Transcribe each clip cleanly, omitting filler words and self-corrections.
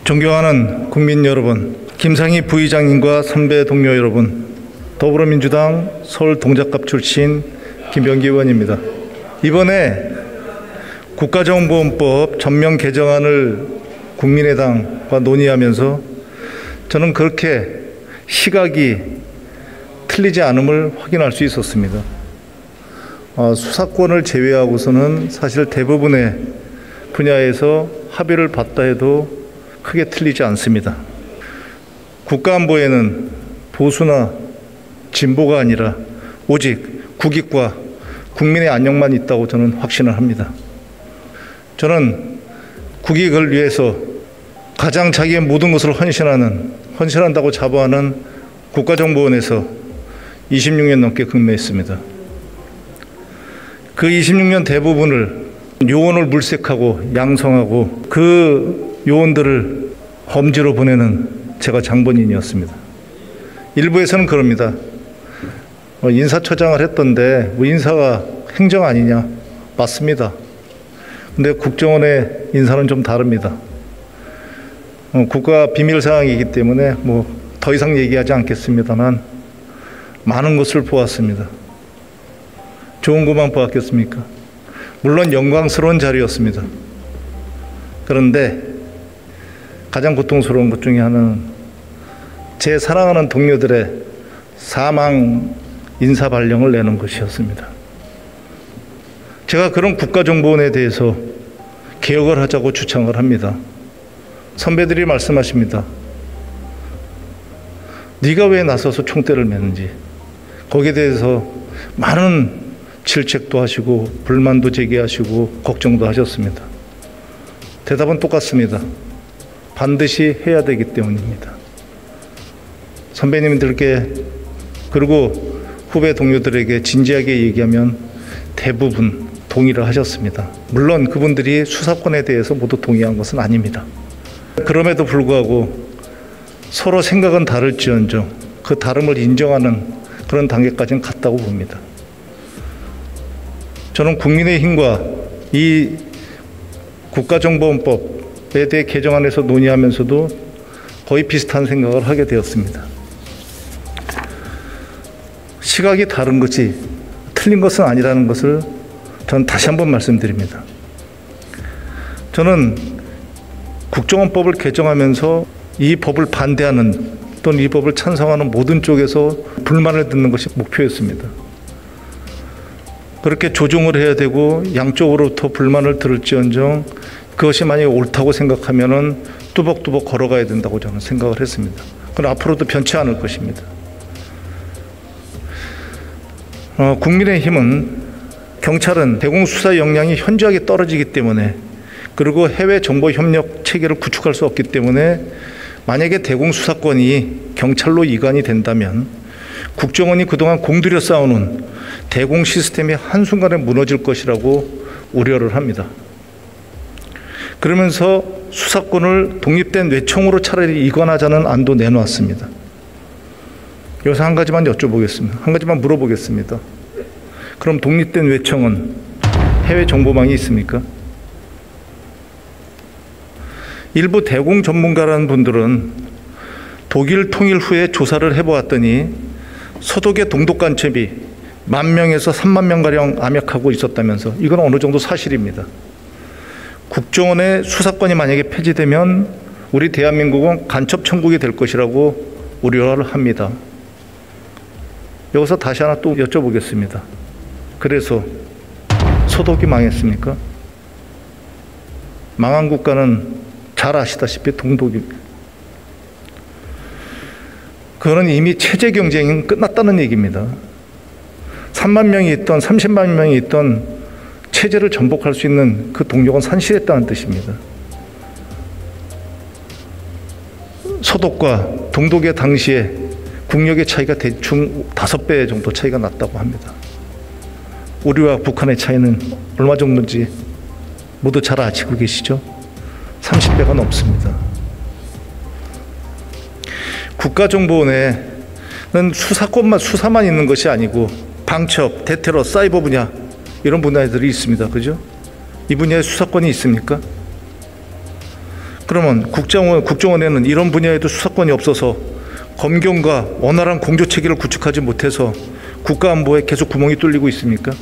존경하는 국민 여러분, 김상희 부의장님과 선배 동료 여러분, 더불어민주당 서울 동작갑 출신 김병기 의원입니다. 이번에 국가정보원법 전면 개정안을 국민의당과 논의하면서 저는 그렇게 시각이 틀리지 않음을 확인할 수 있었습니다. 수사권을 제외하고서는 사실 대부분의 분야에서 합의를 봤다 해도 크게 틀리지 않습니다. 국가안보에는 보수나 진보가 아니라 오직 국익과 국민의 안녕만 있다고 저는 확신을 합니다. 저는 국익을 위해서 가장 자기의 모든 것을 헌신한다고 자부하는 국가정보원에서 26년 넘게 근무했습니다. 그 26년 대부분을 요원을 물색하고 양성하고 그 요원들을 범지로 보내는 제가 장본인이었습니다. 일부에서는 그럽니다. 인사처장을 했던데 인사가 행정 아니냐? 맞습니다. 근데 국정원의 인사는 좀 다릅니다. 국가 비밀 사항이기 때문에 더 이상 얘기하지 않겠습니다만 많은 것을 보았습니다. 좋은 것만 보았겠습니까? 물론 영광스러운 자리였습니다. 그런데 가장 고통스러운 것 중에 하나는 제 사랑하는 동료들의 사망 인사 발령을 내는 것이었습니다. 제가 그런 국가정보원에 대해서 개혁을 하자고 주창을 합니다. 선배들이 말씀하십니다. 네가 왜 나서서 총대를 매는지. 거기에 대해서 많은 질책도 하시고 불만도 제기하시고 걱정도 하셨습니다. 대답은 똑같습니다. 반드시 해야 되기 때문입니다. 선배님들께 그리고 후배 동료들에게 진지하게 얘기하면 대부분 동의를 하셨습니다. 물론 그분들이 수사권에 대해서 모두 동의한 것은 아닙니다. 그럼에도 불구하고 서로 생각은 다를지언정 그 다름을 인정하는 그런 단계까지는 갔다고 봅니다. 저는 국민의힘과 이 국가정보원법에 대해 개정안에서 논의하면서도 거의 비슷한 생각을 하게 되었습니다. 시각이 다른 것이 틀린 것은 아니라는 것을 저는 다시 한번 말씀드립니다. 저는 국정원법을 개정하면서 이 법을 반대하는 또는 이 법을 찬성하는 모든 쪽에서 불만을 듣는 것이 목표였습니다. 그렇게 조정을 해야 되고 양쪽으로부터 불만을 들을지언정 그것이 만약에 옳다고 생각하면은 뚜벅뚜벅 걸어가야 된다고 저는 생각을 했습니다. 그건 앞으로도 변치 않을 것입니다. 국민의힘은 경찰은 대공수사 역량이 현저하게 떨어지기 때문에 그리고 해외 정보 협력 체계를 구축할 수 없기 때문에 만약에 대공수사권이 경찰로 이관이 된다면 국정원이 그동안 공들여 쌓아놓은 대공 시스템이 한순간에 무너질 것이라고 우려를 합니다. 그러면서 수사권을 독립된 외청으로 차라리 이관하자는 안도 내놓았습니다. 여기서 한 가지만 여쭤보겠습니다. 한 가지만 물어보겠습니다. 그럼 독립된 외청은 해외 정보망이 있습니까? 일부 대공 전문가라는 분들은 독일 통일 후에 조사를 해보았더니 서독의 동독 간첩이 10,000명에서 30,000명가량 암약하고 있었다면서 이건 어느 정도 사실입니다. 국정원의 수사권이 만약에 폐지되면 우리 대한민국은 간첩 천국이 될 것이라고 우려를 합니다. 여기서 다시 하나 또 여쭤보겠습니다. 그래서 서독이 망했습니까? 망한 국가는 잘 아시다시피 동독입니다. 그거는 이미 체제 경쟁이 끝났다는 얘기입니다. 3만 명이 있던 30만 명이 있던 체제를 전복할 수 있는 그 동력은 산실했다는 뜻입니다. 서독과 동독의 당시에 국력의 차이가 대충 5배 정도 차이가 났다고 합니다. 우리와 북한의 차이는 얼마 정도인지 모두 잘 아시고 계시죠? 30배가 넘습니다. 국가정보원에는 수사만 있는 것이 아니고 방첩, 대테러, 사이버 분야 이런 분야들이 있습니다. 그죠? 이 분야에 수사권이 있습니까? 그러면 국정원에는 이런 분야에도 수사권이 없어서 검경과 원활한 공조체계를 구축하지 못해서 국가안보에 계속 구멍이 뚫리고 있습니까?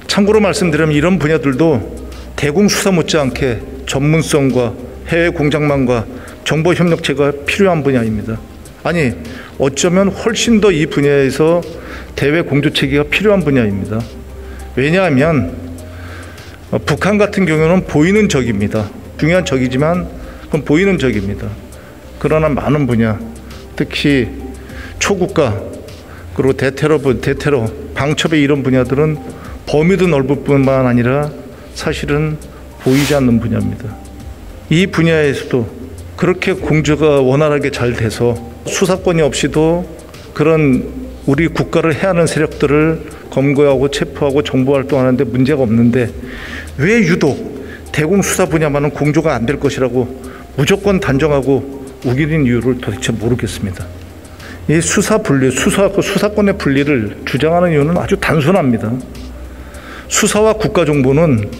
참고로 말씀드리면 이런 분야들도 대공수사 못지않게 전문성과 해외 공작망과 정보협력체가 필요한 분야입니다. 아니, 어쩌면 훨씬 더 이 분야에서 대외 공조체계가 필요한 분야입니다. 왜냐하면 북한 같은 경우는 보이는 적입니다. 중요한 적이지만 그건 보이는 적입니다. 그러나 많은 분야, 특히 초국가 그리고 대테러, 방첩의 이런 분야들은 범위도 넓을 뿐만 아니라 사실은 보이지 않는 분야입니다. 이 분야에서도 그렇게 공조가 원활하게 잘 돼서 수사권이 없이도 그런 우리 국가를 해하는 세력들을 검거하고 체포하고 정보활동하는데 문제가 없는데 왜 유독 대공수사 분야만은 공조가 안 될 것이라고 무조건 단정하고 우기는 이유를 도대체 모르겠습니다. 이 수사권의 분리를 주장하는 이유는 아주 단순합니다. 수사와 국가정보는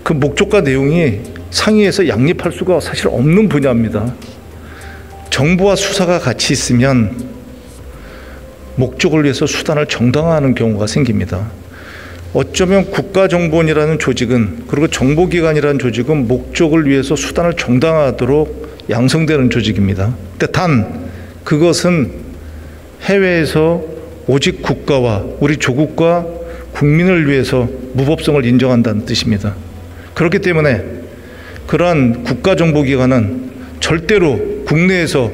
그 목적과 내용이 상이해서 양립할 수가 사실 없는 분야입니다. 정보와 수사가 같이 있으면 목적을 위해서 수단을 정당화하는 경우가 생깁니다. 어쩌면 국가정보원이라는 조직은, 그리고 정보기관이라는 조직은 목적을 위해서 수단을 정당화하도록 양성되는 조직입니다. 근데 단 그것은 해외에서 오직 국가와 우리 조국과 국민을 위해서 무법성을 인정한다는 뜻입니다. 그렇기 때문에 그러한 국가정보기관은 절대로 국내에서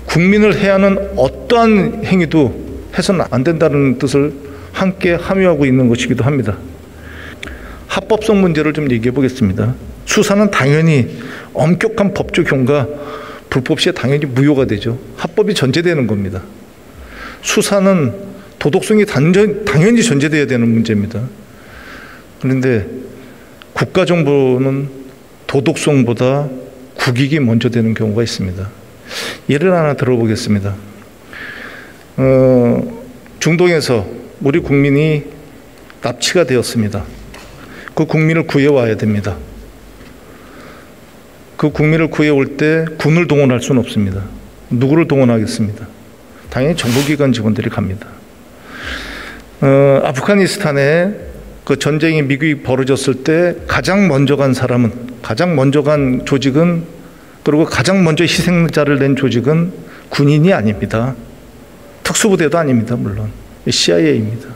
국민을 해하는 어떠한 행위도 해서는 안 된다는 뜻을 함께 함유하고 있는 것이기도 합니다. 합법성 문제를 좀 얘기해 보겠습니다. 수사는 당연히 엄격한 법 적용과 불법 시에 당연히 무효가 되죠. 합법이 전제되는 겁니다. 수사는 도덕성이 당연히 전제되어야 되는 문제입니다. 그런데 국가정보는 도덕성보다 국익이 먼저 되는 경우가 있습니다. 예를 하나 들어보겠습니다. 중동에서 우리 국민이 납치가 되었습니다. 그 국민을 구해와야 됩니다. 그 국민을 구해올 때 군을 동원할 수는 없습니다. 누구를 동원하겠습니다? 당연히 정보기관 직원들이 갑니다. 아프가니스탄에 그 전쟁이 미국이 벌어졌을 때 가장 먼저 간 조직은, 그리고 가장 먼저 희생자를 낸 조직은 군인이 아닙니다. 특수부대도 아닙니다. 물론 CIA입니다.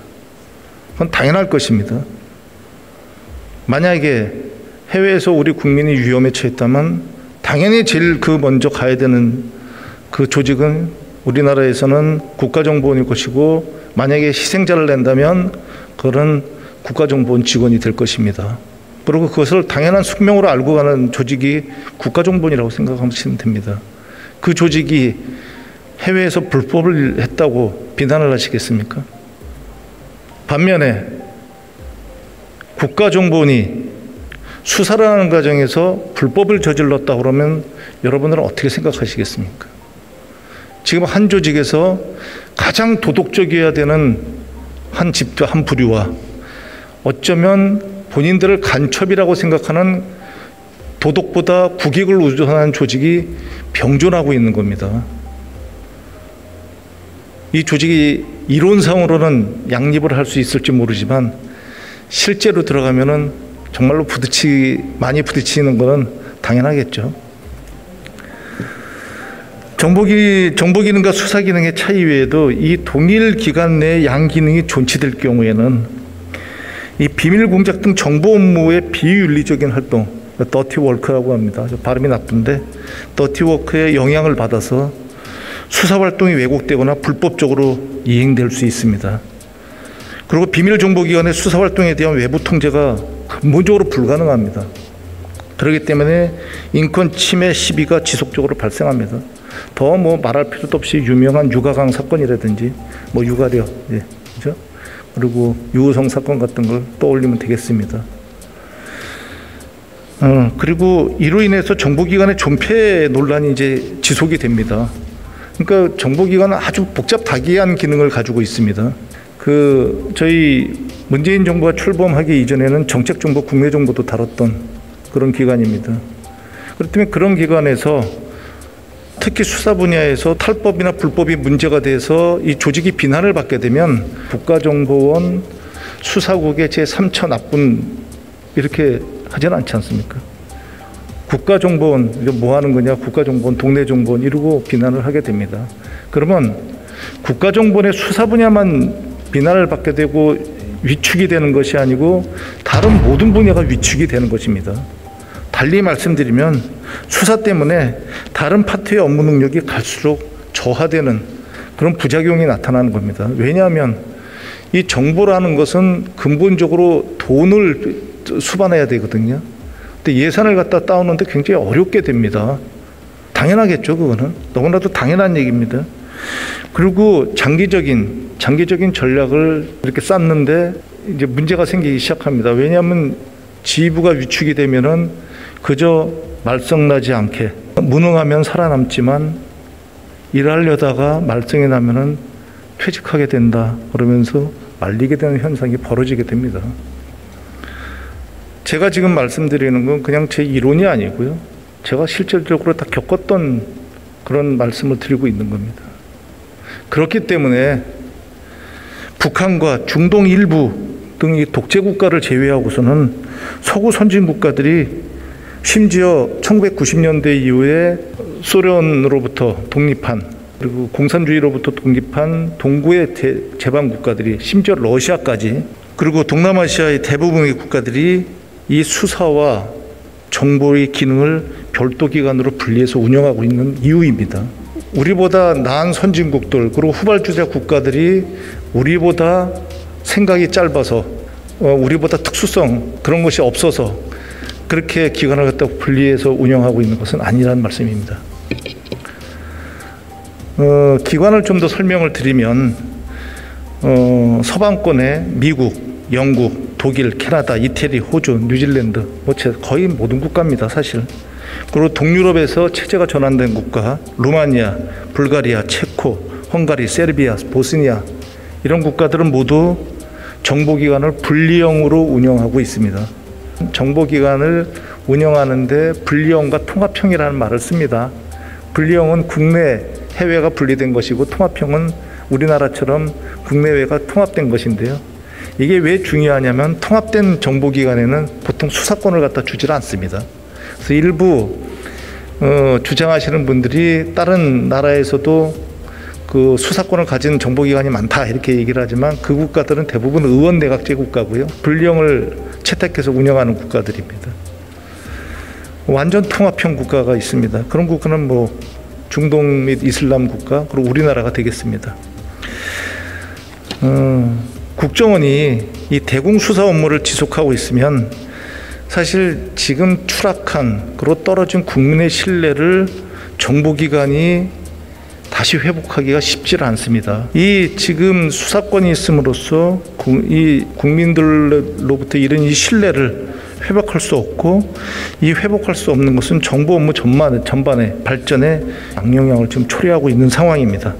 그건 당연할 것입니다. 만약에 해외에서 우리 국민이 위험에 처했다면 당연히 제일 먼저 가야 되는 그 조직은 우리나라에서는 국가정보원일 것이고, 만약에 희생자를 낸다면 그런 국가정보원 직원이 될 것입니다. 그리고 그것을 당연한 숙명으로 알고 가는 조직이 국가정보원이라고 생각하시면 됩니다. 그 조직이 해외에서 불법을 했다고 비난을 하시겠습니까? 반면에 국가정보원이 수사를 하는 과정에서 불법을 저질렀다 그러면 여러분들은 어떻게 생각하시겠습니까? 지금 한 조직에서 가장 도덕적이어야 되는 한 집과 한 부류와 어쩌면 본인들을 간첩이라고 생각하는 도덕보다 국익을 우선하는 조직이 병존하고 있는 겁니다. 이 조직이 이론상으로는 양립을 할 수 있을지 모르지만 실제로 들어가면은 정말로 많이 부딪히는 것은 당연하겠죠. 정보기능과 수사기능의 차이 외에도 이 동일 기간 내에 양 기능이 존치될 경우에는 이 비밀 공작 등 정보 업무의 비윤리적인 활동, 더티 워크라고 합니다. 발음이 나쁜데 더티 워크에 영향을 받아서 수사 활동이 왜곡되거나 불법적으로 이행될 수 있습니다. 그리고 비밀정보기관의 수사 활동에 대한 외부 통제가 근본적으로 불가능합니다. 그렇기 때문에 인권 침해 시비가 지속적으로 발생합니다. 더 말할 필요도 없이 유명한 유가강 사건이라든지 유가려, 그렇죠? 그리고 유우성 사건 같은 걸 떠올리면 되겠습니다. 그리고 이로 인해서 정보기관의 존폐 논란이 이제 지속이 됩니다. 그러니까 정보기관은 아주 복잡다기한 기능을 가지고 있습니다. 저희 문재인 정부가 출범하기 이전에는 정책정보, 국내정보도 다뤘던 그런 기관입니다. 그렇다면 그런 기관에서 특히 수사 분야에서 탈법이나 불법이 문제가 돼서 이 조직이 비난을 받게 되면 국가정보원 수사국의 제3차 납분 이렇게 하지는 않지 않습니까? 국가정보원 이거 뭐 하는 거냐, 국가정보원, 동네정보원 이러고 비난을 하게 됩니다. 그러면 국가정보원의 수사 분야만 비난을 받게 되고 위축이 되는 것이 아니고 다른 모든 분야가 위축이 되는 것입니다. 달리 말씀드리면 수사 때문에 다른 파트의 업무 능력이 갈수록 저하되는 그런 부작용이 나타나는 겁니다. 왜냐하면 이 정보라는 것은 근본적으로 돈을 수반해야 되거든요. 근데 예산을 갖다 따오는데 굉장히 어렵게 됩니다. 당연하겠죠, 그거는. 너무나도 당연한 얘기입니다. 그리고 장기적인 전략을 이렇게 쌌는데 이제 문제가 생기기 시작합니다. 왜냐하면 지휘부가 위축이 되면은 그저 말썽나지 않게 무능하면 살아남지만 일하려다가 말썽이 나면은 퇴직하게 된다 그러면서 말리게 되는 현상이 벌어지게 됩니다. 제가 지금 말씀드리는 건 그냥 제 이론이 아니고요. 제가 실질적으로 다 겪었던 그런 말씀을 드리고 있는 겁니다. 그렇기 때문에 북한과 중동 일부 등이 독재 국가를 제외하고서는 서구 선진 국가들이 심지어 1990년대 이후에 소련으로부터 독립한 그리고 공산주의로부터 독립한 동구의 제방 국가들이 심지어 러시아까지 그리고 동남아시아의 대부분의 국가들이 이 수사와 정보의 기능을 별도 기관으로 분리해서 운영하고 있는 이유입니다. 우리보다 나은 선진국들 그리고 후발주자 국가들이 우리보다 생각이 짧아서 우리보다 특수성 그런 것이 없어서 그렇게 기관을 갖다 분리해서 운영하고 있는 것은 아니라는 말씀입니다. 기관을 좀 더 설명을 드리면 서방권의 미국, 영국, 독일, 캐나다, 이태리, 호주, 뉴질랜드 거의 모든 국가입니다, 사실. 그리고 동유럽에서 체제가 전환된 국가, 루마니아, 불가리아, 체코, 헝가리, 세르비아, 보스니아 이런 국가들은 모두 정보기관을 분리형으로 운영하고 있습니다. 정보기관을 운영하는데 분리형과 통합형이라는 말을 씁니다. 분리형은 국내, 해외가 분리된 것이고 통합형은 우리나라처럼 국내외가 통합된 것인데요. 이게 왜 중요하냐면 통합된 정보기관에는 보통 수사권을 갖다 주질 않습니다. 그래서 일부 주장하시는 분들이 다른 나라에서도 그 수사권을 가진 정보기관이 많다 이렇게 얘기를 하지만 그 국가들은 대부분 의원 내각제 국가고요. 분리형을 채택해서 운영하는 국가들입니다. 완전 통합형 국가가 있습니다. 그런 국가는 뭐 중동 및 이슬람 국가 그리고 우리나라가 되겠습니다. 국정원이 이 대공 수사 업무를 지속하고 있으면 사실 지금 추락한 그리고 떨어진 국민의 신뢰를 정보기관이 다시 회복하기가 쉽지 않습니다. 이 지금 수사권이 있음으로써 이 국민들로부터 이런 이 신뢰를 회복할 수 없고 이 회복할 수 없는 것은 정보 업무 전반의 발전에 악영향을 지금 초래하고 있는 상황입니다.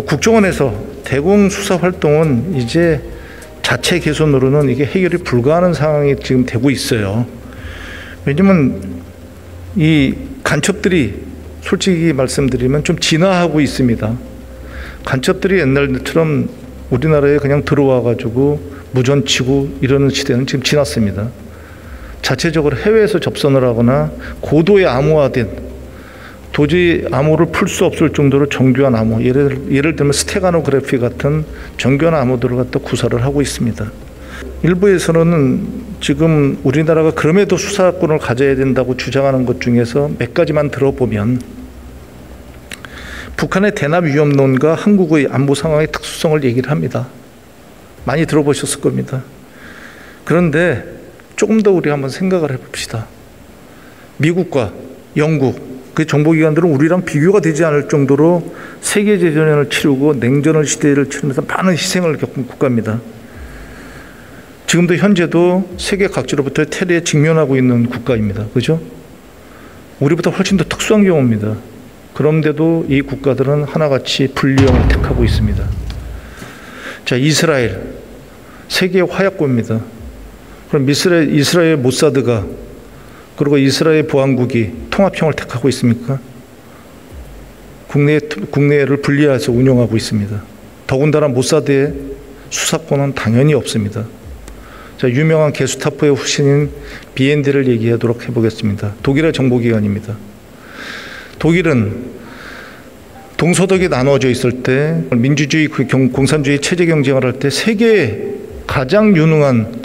국정원에서 대공 수사 활동은 이제 자체 개선으로는 이게 해결이 불가하는 상황이 지금 되고 있어요. 왜냐면 이 간첩들이 솔직히 말씀드리면 좀 진화하고 있습니다. 간첩들이 옛날처럼 우리나라에 그냥 들어와 가지고 무전치고 이러는 시대는 지금 지났습니다. 자체적으로 해외에서 접선을 하거나 고도의 암호화된 도저히 암호를 풀 수 없을 정도로 정교한 암호, 예를 들면 스테가노그래피 같은 정교한 암호들을 갖다 구사를 하고 있습니다. 일부에서는 지금 우리나라가 그럼에도 수사권을 가져야 된다고 주장하는 것 중에서 몇 가지만 들어보면 북한의 대남 위협론과 한국의 안보 상황의 특수성을 얘기를 합니다. 많이 들어보셨을 겁니다. 그런데 조금 더 우리 한번 생각을 해봅시다. 미국과 영국 그 정보기관들은 우리랑 비교가 되지 않을 정도로 세계대전을 치르고 냉전을 시대를 치르면서 많은 희생을 겪은 국가입니다. 지금도 현재도 세계 각지로부터 테러에 직면하고 있는 국가입니다. 그죠? 우리보다 훨씬 더 특수한 경우입니다. 그런데도 이 국가들은 하나같이 분리형을 택하고 있습니다. 자, 이스라엘 세계의 화약고입니다. 그럼 이스라엘 모사드가 그리고 이스라엘 보안국이 통합형을 택하고 있습니까? 국내를 분리해서 운영하고 있습니다. 더군다나 모사드의 수사권은 당연히 없습니다. 자, 유명한 게스타포의 후신인 BND를 얘기하도록 해보겠습니다. 독일의 정보기관입니다. 독일은 동서독이 나누어져 있을 때 민주주의, 공산주의 체제 경쟁을 할 때 세계의 가장 유능한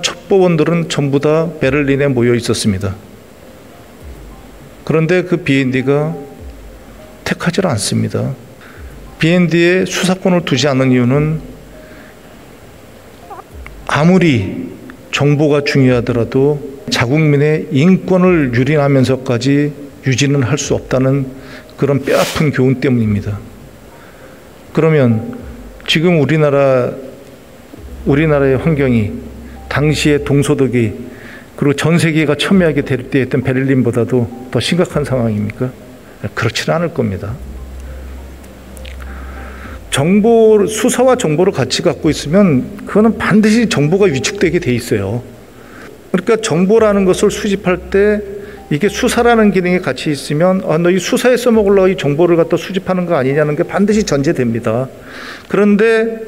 첩보원들은 전부 다 베를린에 모여 있었습니다. 그런데 그 BND가 택하지 않습니다. BND에 수사권을 두지 않는 이유는 아무리 정보가 중요하더라도 자국민의 인권을 유린하면서까지 유지는 할 수 없다는 그런 뼈아픈 교훈 때문입니다. 그러면 지금 우리나라의 환경이 당시에 동서독이 그리고 전 세계가 첨예하게 대립되었던 베를린보다도 더 심각한 상황입니까? 그렇지는 않을 겁니다. 수사와 정보를 같이 갖고 있으면 그거는 반드시 정보가 위축되게 돼 있어요. 그러니까 정보라는 것을 수집할 때 이게 수사라는 기능이 같이 있으면 너 이 수사에 써먹으려고 이 정보를 갖다 수집하는 거 아니냐는 게 반드시 전제됩니다. 그런데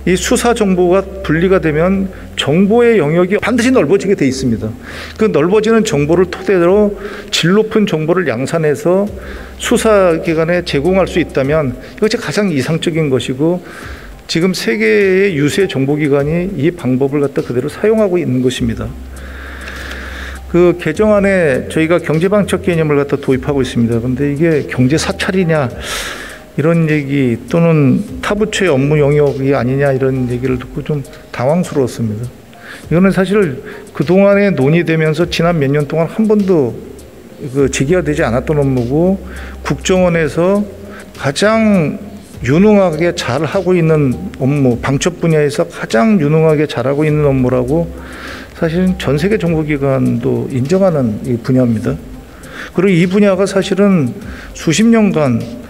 이 수사 정보가 분리가 되면 정보의 영역이 반드시 넓어지게 돼 있습니다. 그 넓어지는 정보를 토대로 질 높은 정보를 양산해서 수사기관에 제공할 수 있다면 이것이 가장 이상적인 것이고 지금 세계의 유수의 정보기관이 이 방법을 갖다 그대로 사용하고 있는 것입니다. 그 개정안에 저희가 경제방첩 개념을 갖다 도입하고 있습니다. 그런데 이게 경제 사찰이냐 이런 얘기 또는 타부처의 업무 영역이 아니냐 이런 얘기를 듣고 좀 당황스러웠습니다. 이거는 사실 그동안에 논의되면서 지난 몇 년 동안 한 번도 제기가 되지 않았던 업무고 국정원에서 가장 유능하게 잘하고 있는 업무, 방첩 분야에서 가장 유능하게 잘하고 있는 업무라고 사실은 전 세계 정보기관도 인정하는 이 분야입니다. 그리고 이 분야가 사실은 수십 년간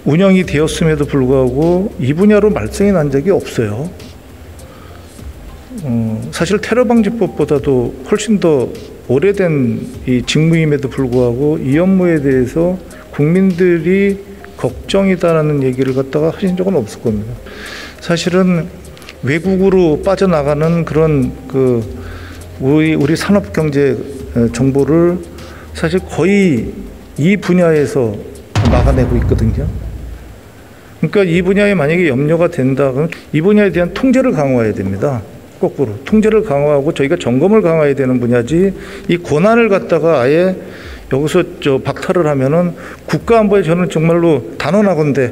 운영이 되었음에도 불구하고 이 분야로 말썽이 난 적이 없어요. 사실 테러방지법보다도 훨씬 더 오래된 이 직무임에도 불구하고 이 업무에 대해서 국민들이 걱정이다라는 얘기를 갖다가 하신 적은 없을 겁니다. 사실은 외국으로 빠져나가는 그런 우리 산업경제 정보를 사실 거의 이 분야에서 막아내고 있거든요. 그러니까 이 분야에 만약에 염려가 된다 그러면 이 분야에 대한 통제를 강화해야 됩니다. 거꾸로 통제를 강화하고 저희가 점검을 강화해야 되는 분야지 이 권한을 갖다가 아예 여기서 박탈을 하면은 국가안보에 저는 정말로 단언하건대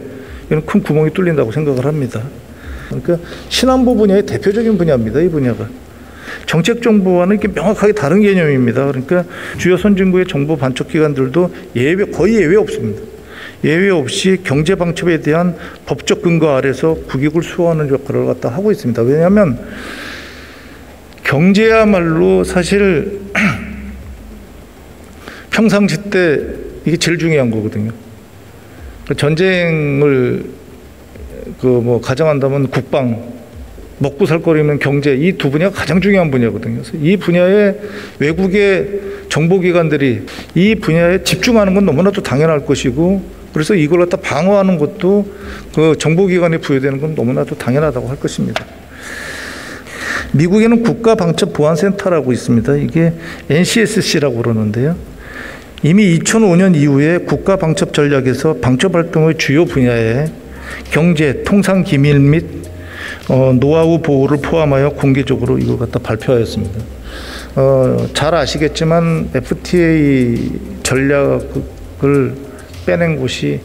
이런 큰 구멍이 뚫린다고 생각을 합니다. 그러니까 신안보 분야의 대표적인 분야입니다. 이 분야가. 정책정보와는 이렇게 명확하게 다른 개념입니다. 그러니까 주요 선진국의 정보 반첩기관들도 거의 예외 없습니다. 예외 없이 경제방첩에 대한 법적 근거 아래서 국익을 수호하는 역할을 갖다 하고 있습니다. 왜냐하면 경제야말로 사실 평상시 때 이게 제일 중요한 거거든요. 전쟁을 가정한다면 국방, 먹고 살 거리면 경제, 이 두 분야가 가장 중요한 분야거든요. 그래서 이 분야에 외국의 정보기관들이 이 분야에 집중하는 건 너무나도 당연할 것이고, 그래서 이걸 갖다 방어하는 것도 그 정보기관에 부여되는 건 너무나도 당연하다고 할 것입니다. 미국에는 국가방첩보안센터라고 있습니다. 이게 NCSC라고 그러는데요. 이미 2005년 이후에 국가방첩 전략에서 방첩활동의 주요 분야에 경제, 통상 기밀 및 노하우 보호를 포함하여 공개적으로 이걸 갖다 발표하였습니다. 잘 아시겠지만 FTA 전략을 빼낸 곳이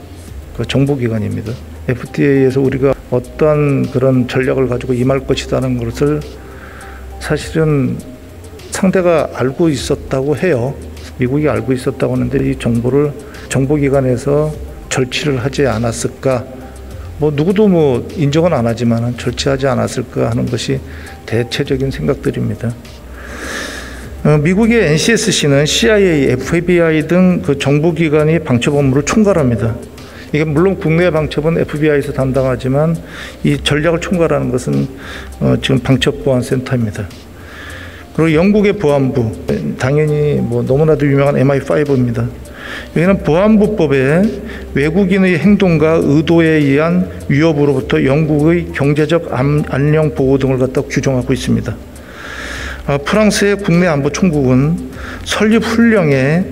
그 정보기관입니다. FTA에서 우리가 어떠한 그런 전략을 가지고 임할 것이라는 것을 사실은 상대가 알고 있었다고 해요. 미국이 알고 있었다고 하는데 이 정보를 정보기관에서 절취를 하지 않았을까? 누구도 인정은 안 하지만 절취하지 않았을까 하는 것이 대체적인 생각들입니다. 미국의 NCSC는 CIA, FBI 등 그 정보기관이 방첩 업무를 총괄합니다. 이게 물론 국내 방첩은 FBI에서 담당하지만 이 전략을 총괄하는 것은 지금 방첩보안센터입니다. 그리고 영국의 보안부, 당연히 뭐 너무나도 유명한 MI5입니다. 여기는 보안부법에 외국인의 행동과 의도에 의한 위협으로부터 영국의 경제적 안녕 보호 등을 갖다 규정하고 있습니다. 프랑스의 국내 안보 총국은 설립 훈령에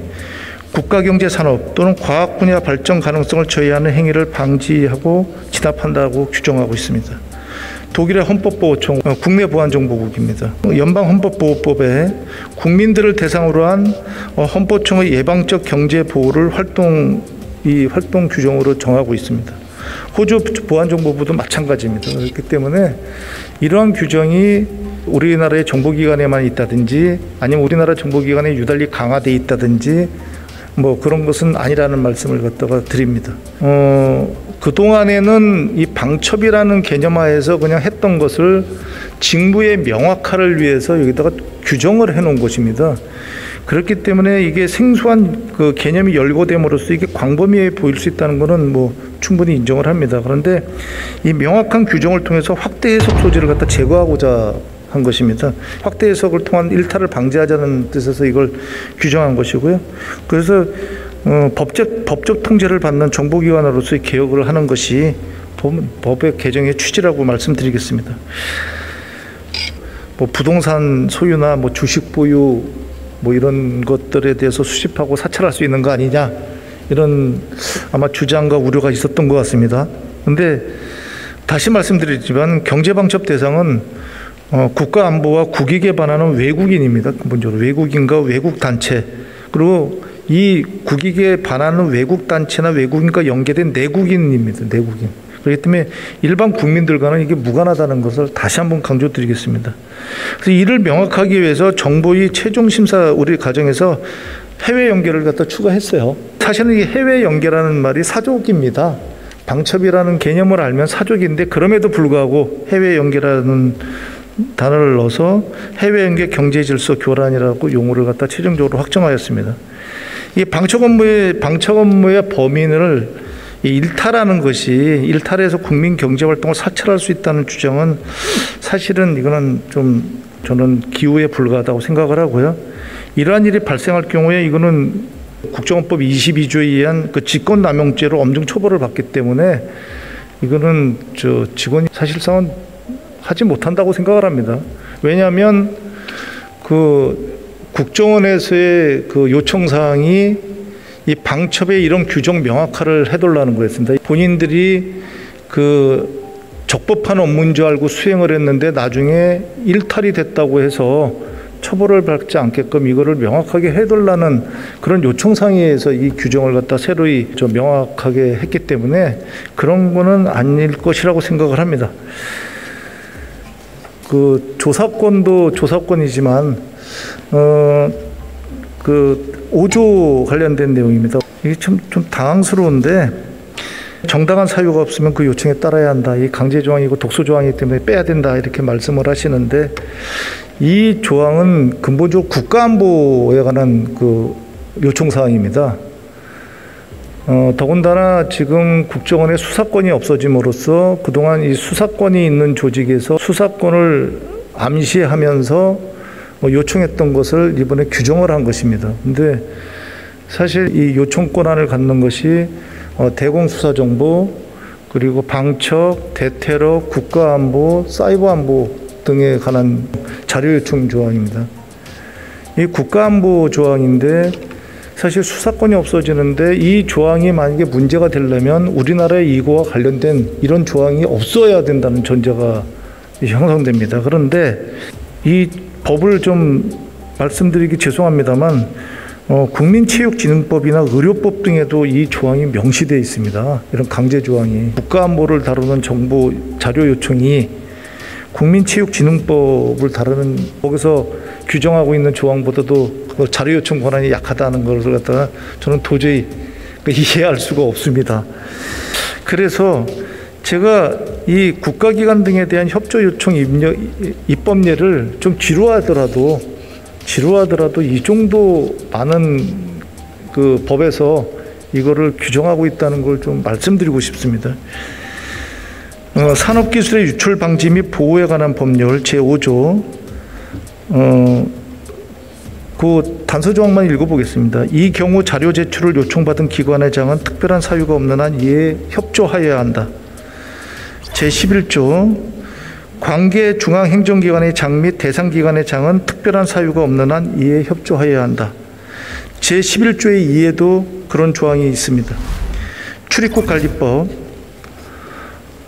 국가경제산업 또는 과학 분야 발전 가능성을 저해하는 행위를 방지하고 진압한다고 규정하고 있습니다. 독일의 헌법보호청 국내보안정보국입니다. 연방헌법보호법에 국민들을 대상으로 한 헌법청의 예방적 경제보호를 활동 규정으로 정하고 있습니다. 호주 보안정보부도 마찬가지입니다. 그렇기 때문에 이러한 규정이 우리나라의 정보기관에만 있다든지 아니면 우리나라 정보기관에 유달리 강화되어 있다든지 뭐 그런 것은 아니라는 말씀을 갖다가 드립니다. 그동안에는 이 방첩이라는 개념하에서 그냥 했던 것을 직무의 명확화를 위해서 여기다가 규정을 해 놓은 것입니다. 그렇기 때문에 이게 생소한 그 개념이 열거됨으로써 이게 광범위해 보일 수 있다는 것은 뭐 충분히 인정을 합니다. 그런데 이 명확한 규정을 통해서 확대 해석 소지를 갖다 제거하고자 한 것입니다. 확대 해석을 통한 일탈을 방지하자는 뜻에서 이걸 규정한 것이고요. 그래서 법적 통제를 받는 정보기관으로서의 개혁을 하는 것이 법의 개정의 취지라고 말씀드리겠습니다. 뭐 부동산 소유나 뭐 주식 보유 뭐 이런 것들에 대해서 수집하고 사찰할 수 있는 거 아니냐 이런 아마 주장과 우려가 있었던 것 같습니다. 그런데 다시 말씀드리지만 경제방첩 대상은 국가안보와 국익에 반하는 외국인입니다. 근본적으로 외국인과 외국단체 그리고 이 국익에 반하는 외국단체나 외국인과 연계된 내국인입니다. 내국인. 그렇기 때문에 일반 국민들과는 이게 무관하다는 것을 다시 한번 강조드리겠습니다. 그래서 이를 명확하기 위해서 정보의 최종심사 우리 과정에서 해외 연계를 갖다 추가했어요. 사실은 이 해외 연계라는 말이 사족입니다. 방첩이라는 개념을 알면 사족인데 그럼에도 불구하고 해외 연계라는 단어를 넣어서 해외 연계 경제 질서 교란이라고 용어를 갖다 최종적으로 확정하였습니다. 이 방첩 업무의 범인을 일탈하는 것이 일탈해서 국민 경제 활동을 사찰할 수 있다는 주장은 사실은 이거는 좀 저는 기우에 불과하다고 생각을 하고요. 이러한 일이 발생할 경우에 이거는 국정원법 22조에 의한 그 직권남용죄로 엄중 처벌을 받기 때문에 이거는 직원이 사실상은 하지 못한다고 생각을 합니다. 왜냐하면 그 국정원에서의 그 요청사항이 이 방첩의 이런 규정 명확화를 해달라는 거였습니다. 본인들이 그 적법한 업무인 줄 알고 수행을 했는데 나중에 일탈이 됐다고 해서 처벌을 받지 않게끔 이거를 명확하게 해달라는 그런 요청사항에 의해서 이 규정을 갖다 새로이 좀 명확하게 했기 때문에 그런 거는 아닐 것이라고 생각을 합니다. 그 조사권도 조사권이지만 그 5조 관련된 내용입니다. 이게 좀 당황스러운데 정당한 사유가 없으면 그 요청에 따라야 한다. 이 강제 조항이고 독소 조항이기 때문에 빼야 된다. 이렇게 말씀을 하시는데 이 조항은 근본적으로 국가안보에 관한 그 요청 사항입니다. 더군다나 지금 국정원의 수사권이 없어짐으로써 그동안 이 수사권이 있는 조직에서 수사권을 암시하면서 요청했던 것을 이번에 규정을 한 것입니다. 근데 사실 이 요청 권한을 갖는 것이 대공수사정보 그리고 방첩, 대테러, 국가안보, 사이버안보 등에 관한 자료요청 조항입니다. 이 국가안보 조항인데 사실 수사권이 없어지는데 이 조항이 만약에 문제가 되려면 우리나라의 이거와 관련된 이런 조항이 없어야 된다는 전제가 형성됩니다. 그런데 이 법을 좀 말씀드리기 죄송합니다만 국민체육진흥법이나 의료법 등에도 이 조항이 명시되어 있습니다. 이런 강제 조항이 국가안보를 다루는 정보 자료 요청이 국민체육진흥법을 다루는 거기서 규정하고 있는 조항보다도 자료 요청 권한이 약하다는 것을 갖다가 저는 도저히 이해할 수가 없습니다. 그래서 제가 이 국가기관 등에 대한 협조 요청 입법례를 좀 지루하더라도 이 정도 많은 그 법에서 이거를 규정하고 있다는 걸 좀 말씀드리고 싶습니다. 산업기술의 유출 방지 및 보호에 관한 법률 제5조 그 단서 조항만 읽어보겠습니다. 이 경우 자료 제출을 요청받은 기관회장은 특별한 사유가 없는 한 이에 협조하여야 한다. 제11조 관계 중앙행정기관의 장 및 대상기관의 장은 특별한 사유가 없는 한 이에 협조하여야 한다. 제11조의 2에도 그런 조항이 있습니다. 출입국 관리법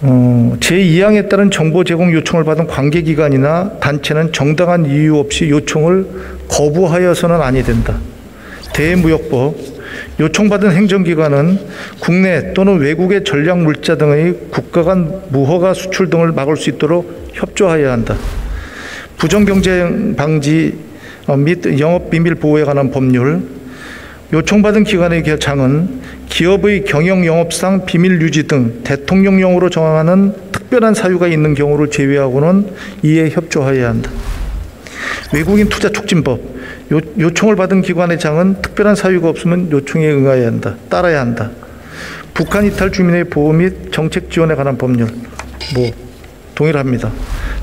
제2항에 따른 정보 제공 요청을 받은 관계기관이나 단체는 정당한 이유 없이 요청을 거부하여서는 아니 된다. 대무역법 요청받은 행정기관은 국내 또는 외국의 전략물자 등의 국가 간 무허가 수출 등을 막을 수 있도록 협조하여야 한다. 부정경쟁 방지 및 영업비밀 보호에 관한 법률 요청받은 기관의 장은 기업의 경영 영업상 비밀 유지 등 대통령령으로 정하는 특별한 사유가 있는 경우를 제외하고는 이에 협조하여야 한다. 외국인 투자 촉진법 요청을 받은 기관의 장은 특별한 사유가 없으면 요청에 응하여야 한다. 따라야 한다. 북한 이탈 주민의 보호 및 정책 지원에 관한 법률 동일합니다.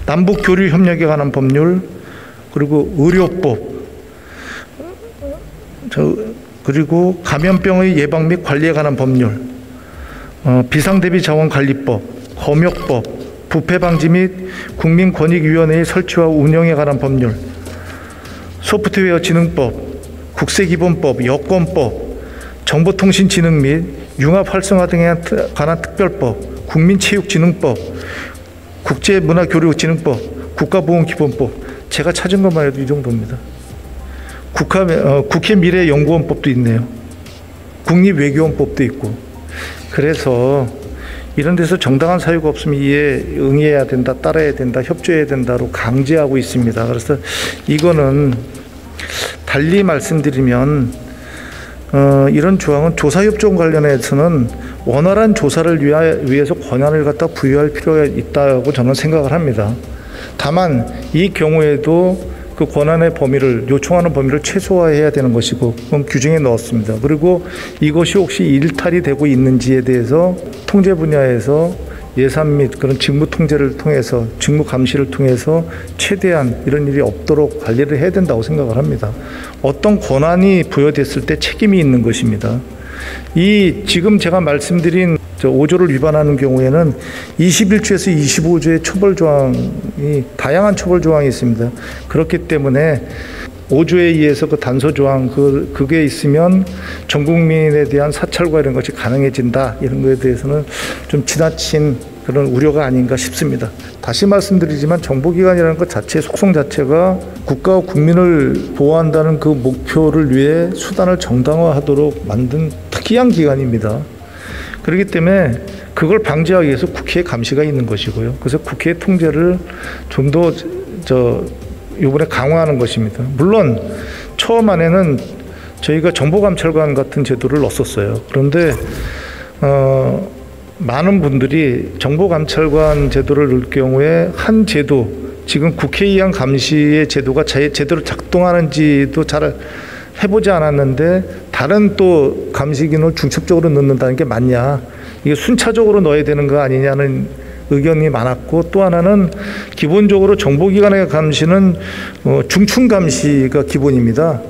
남북 교류 협력에 관한 법률 그리고 의료법 그리고 감염병의 예방 및 관리에 관한 법률, 비상대비자원관리법, 검역법, 부패방지 및 국민권익위원회의 설치와 운영에 관한 법률, 소프트웨어 진흥법, 국세기본법, 여권법, 정보통신진흥 및 융합 활성화 등에 관한 특별법, 국민체육진흥법, 국제문화교류진흥법, 국가보훈기본법 제가 찾은 것만 해도 이 정도입니다. 국회 미래연구원법도 있네요. 국립외교원법도 있고. 그래서 이런 데서 정당한 사유가 없으면 이에 응해야 된다, 따라야 된다, 협조해야 된다로 강제하고 있습니다. 그래서 이거는 달리 말씀드리면 이런 조항은 조사협조원 관련해서는 원활한 조사를 위해서 권한을 갖다 부여할 필요가 있다고 저는 생각을 합니다. 다만 이 경우에도 그 권한의 범위를 요청하는 범위를 최소화해야 되는 것이고 그건 규정에 넣었습니다. 그리고 이것이 혹시 일탈이 되고 있는지에 대해서 통제 분야에서 예산 및 그런 직무 통제를 통해서 직무 감시를 통해서 최대한 이런 일이 없도록 관리를 해야 된다고 생각을 합니다. 어떤 권한이 부여됐을 때 책임이 있는 것입니다. 이 지금 제가 말씀드린 5조를 위반하는 경우에는 21조에서 25조의 처벌 조항이 다양한 처벌 조항이 있습니다. 그렇기 때문에 5조에 의해서 그 단서 조항 그게 있으면 전 국민에 대한 사찰과 이런 것이 가능해진다. 이런 것에 대해서는 좀 지나친 그런 우려가 아닌가 싶습니다. 다시 말씀드리지만 정보기관이라는 것 자체 속성 자체가 국가와 국민을 보호한다는 그 목표를 위해 수단을 정당화하도록 만든 특이한 기관입니다. 그렇기 때문에 그걸 방지하기 위해서 국회의 감시가 있는 것이고요. 그래서 국회의 통제를 좀 더 이번에 강화하는 것입니다. 물론 처음 안에는 저희가 정보감찰관 같은 제도를 넣었어요. 그런데 많은 분들이 정보감찰관 제도를 넣을 경우에 한 제도 지금 국회에 의한 감시의 제도가 제대로 작동하는지도 잘 해보지 않았는데 다른 또 감시 기능을 중첩적으로 넣는다는 게 맞냐, 이게 순차적으로 넣어야 되는 거 아니냐는 의견이 많았고, 또 하나는 기본적으로 정보기관의 감시는 중층 감시가 기본입니다.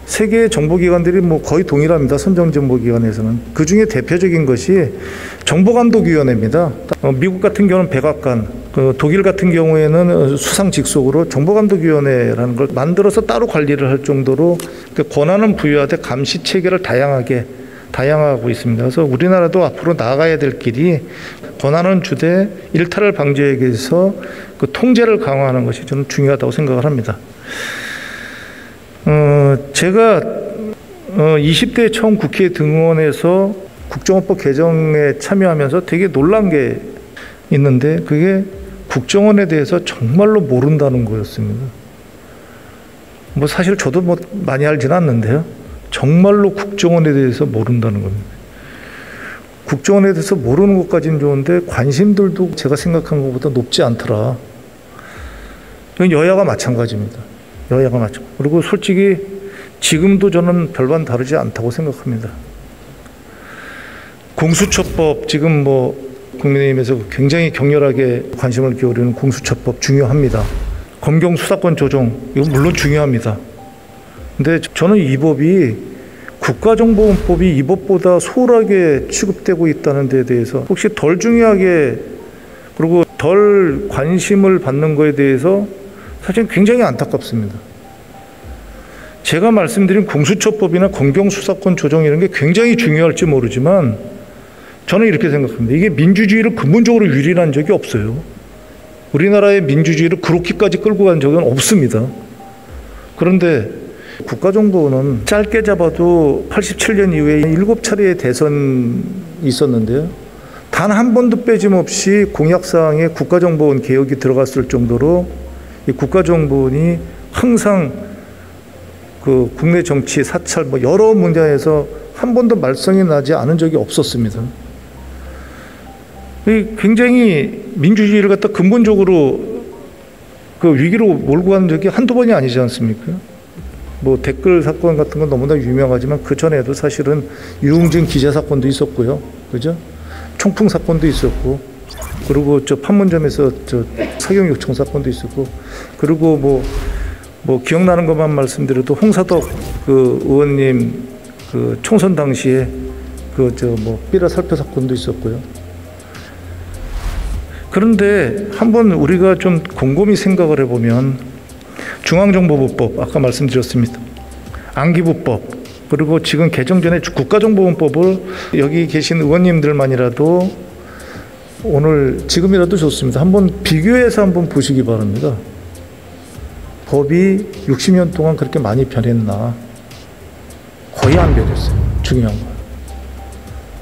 세계 정보기관들이 거의 동일합니다. 선정정보기관에서는. 그 중에 대표적인 것이 정보감독위원회입니다. 미국 같은 경우는 백악관, 독일 같은 경우에는 수상 직속으로 정보감독위원회라는 걸 만들어서 따로 관리를 할 정도로 권한은 부여하되 감시 체계를 다양하고 있습니다. 그래서 우리나라도 앞으로 나아가야 될 길이 권한은 주되 일탈을 방지하기 위해서 그 통제를 강화하는 것이 저는 중요하다고 생각을 합니다. 제가 20대에 처음 국회에 등원해서 국정원법 개정에 참여하면서 되게 놀란 게 있는데 그게 국정원에 대해서 정말로 모른다는 거였습니다. 사실 저도 많이 알지는 않는데요. 정말로 국정원에 대해서 모른다는 겁니다. 국정원에 대해서 모르는 것까지는 좋은데 관심들도 제가 생각한 것보다 높지 않더라. 여야가 마찬가지입니다. 여야가 마찬가지. 그리고 솔직히 지금도 저는 별반 다르지 않다고 생각합니다. 공수처법 지금 국민의힘에서 굉장히 격렬하게 관심을 기울이는 공수처법 중요합니다. 검경 수사권 조정 이건 물론 중요합니다. 근데 저는 이 법이 국가정보원법이 이 법보다 소홀하게 취급되고 있다는 데 대해서 혹시 덜 중요하게 그리고 덜 관심을 받는 거에 대해서 사실 굉장히 안타깝습니다. 제가 말씀드린 공수처법이나 검경수사권 조정 이런 게 굉장히 중요할지 모르지만 저는 이렇게 생각합니다. 이게 민주주의를 근본적으로 유린한 적이 없어요. 우리나라의 민주주의를 그렇게까지 끌고 간 적은 없습니다. 그런데 국가정보원은 짧게 잡아도 87년 이후에 7차례의 대선이 있었는데요. 단 한 번도 빼짐없이 공약사항에 국가정보원 개혁이 들어갔을 정도로 이 국가정보원이 항상 그 국내 정치, 사찰 여러 분야에서 한 번도 말썽이 나지 않은 적이 없었습니다. 굉장히 민주주의를 갖다 근본적으로 그 위기로 몰고 간 적이 한두 번이 아니지 않습니까? 댓글 사건 같은 건 너무나 유명하지만 그 전에도 사실은 유흥진 기자 사건도 있었고요. 그죠? 총풍 사건도 있었고, 그리고 판문점에서 사경 요청 사건도 있었고, 그리고 기억나는 것만 말씀드려도 홍사덕 그 의원님 그 총선 당시에 삐라 살표 사건도 있었고요. 그런데 한번 우리가 좀 곰곰이 생각을 해보면 중앙정보부법 아까 말씀드렸습니다. 안기부법 그리고 지금 개정 전에 국가정보원법을 여기 계신 의원님들만이라도 오늘 지금이라도 좋습니다. 한번 비교해서 한번 보시기 바랍니다. 법이 60년 동안 그렇게 많이 변했나? 거의 안 변했어요. 중요한 건.